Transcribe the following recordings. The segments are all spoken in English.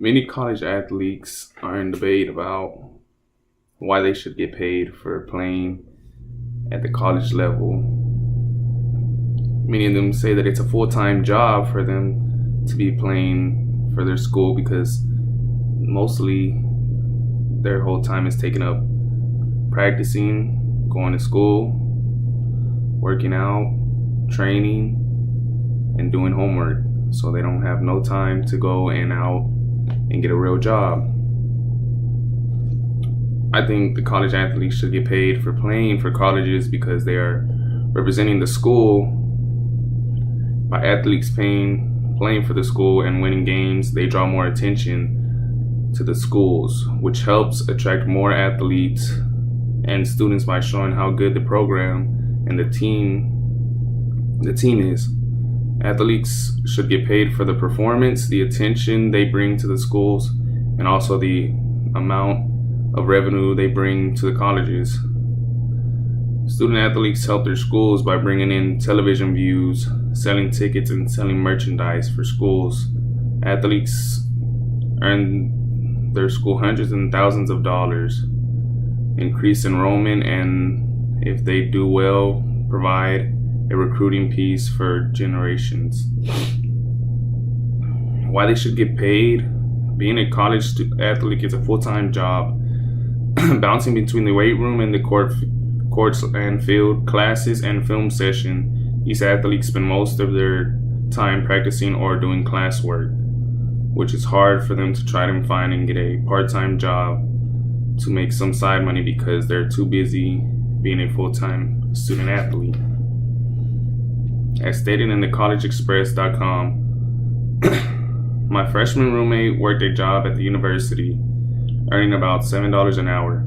Many college athletes are in debate about why they should get paid for playing at the college level. Many of them say that it's a full-time job for them to be playing for their school because mostly their whole time is taken up practicing, going to school, working out, training, and doing homework. So they don't have no time to go out and get a real job. I think the college athletes should get paid for playing for colleges because they are representing the school. By athletes playing for the school and winning games, they draw more attention to the schools, which helps attract more athletes and students by showing how good the program and the team is. Athletes should get paid for the performance, the attention they bring to the schools, and also the amount of revenue they bring to the colleges. Student athletes help their schools by bringing in television views, selling tickets, and selling merchandise for schools. Athletes earn their school hundreds and thousands of dollars, increase enrollment, and if they do well, provide a recruiting piece for generations. Why they should get paid? Being a college athlete is a full-time job. Bouncing between the weight room and the courts and field, classes and film session, these athletes spend most of their time practicing or doing classwork, which is hard for them to try to find and get a part-time job to make some side money because they're too busy being a full-time student athlete. As stated in the collegeexpress.com, my freshman roommate worked a job at the university, earning about $7 an hour.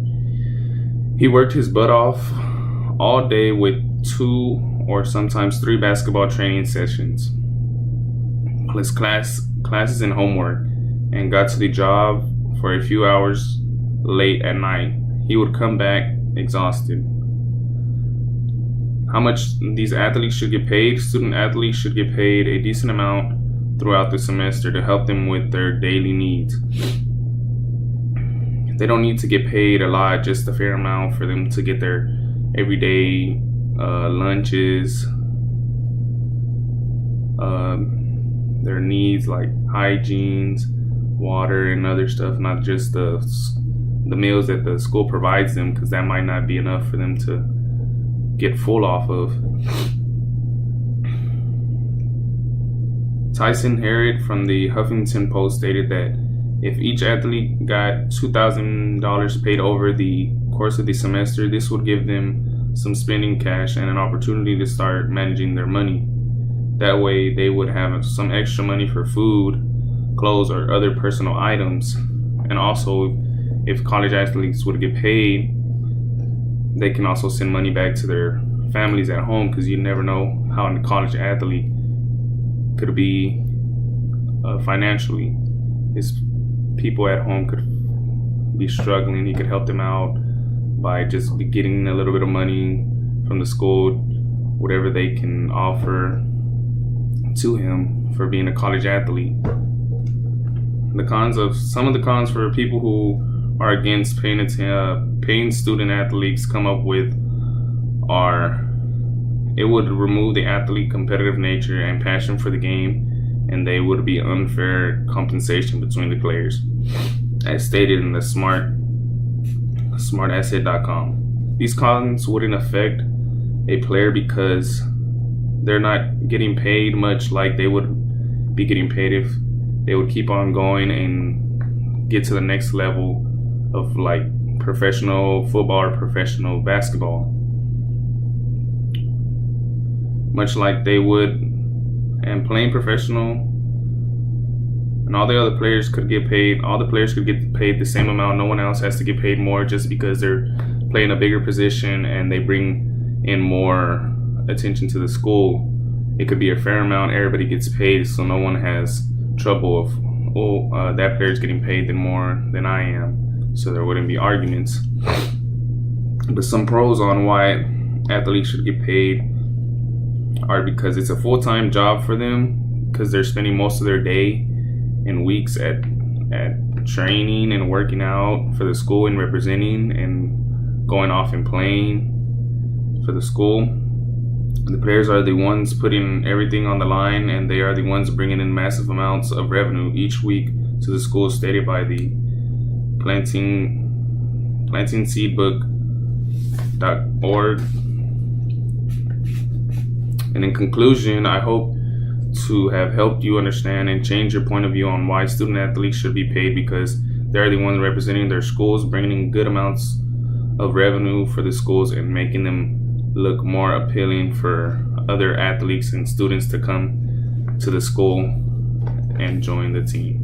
He worked his butt off all day with 2 or sometimes 3 basketball training sessions, plus classes and homework, and got to the job for a few hours late at night. He would come back exhausted. How much these athletes should get paid? Student athletes should get paid a decent amount throughout the semester to help them with their daily needs. They don't need to get paid a lot, just a fair amount for them to get their everyday lunches, their needs like hygienes, water, and other stuff, not just the meals that the school provides them, because that might not be enough for them to get full off of. Tyson Harrod from the Huffington Post stated that if each athlete got $2,000 paid over the course of the semester, this would give them some spending cash and an opportunity to start managing their money. That way they would have some extra money for food, clothes, or other personal items. And also, if college athletes would get paid, they can also send money back to their families at home, because you never know how a college athlete could be financially. His people at home could be struggling. He could help them out by just getting a little bit of money from the school, whatever they can offer to him for being a college athlete. Some of the cons for people who are against paying student athletes come up with are: it would remove the athlete competitive nature and passion for the game, and they would be unfair compensation between the players, as stated in the smartasset.com. These cons wouldn't affect a player because they're not getting paid much like they would be getting paid if they would keep on going and get to the next level of like professional football or professional basketball. Much like they would, and playing professional, and all the other players could get paid. All the players could get paid the same amount. No one else has to get paid more just because they're playing a bigger position and they bring in more attention to the school. It could be a fair amount. Everybody gets paid, so no one has trouble of, that player's getting paid more than I am. So there wouldn't be arguments. But some pros on why athletes should get paid are because it's a full-time job for them, because they're spending most of their day and weeks at at training and working out for the school and representing and going off and playing for the school. The players are the ones putting everything on the line, and they are the ones bringing in massive amounts of revenue each week to the school, stated by the plantingseedbook.org. And in conclusion, I hope to have helped you understand and change your point of view on why student athletes should be paid, because they're the ones representing their schools, bringing in good amounts of revenue for the schools and making them look more appealing for other athletes and students to come to the school and join the team.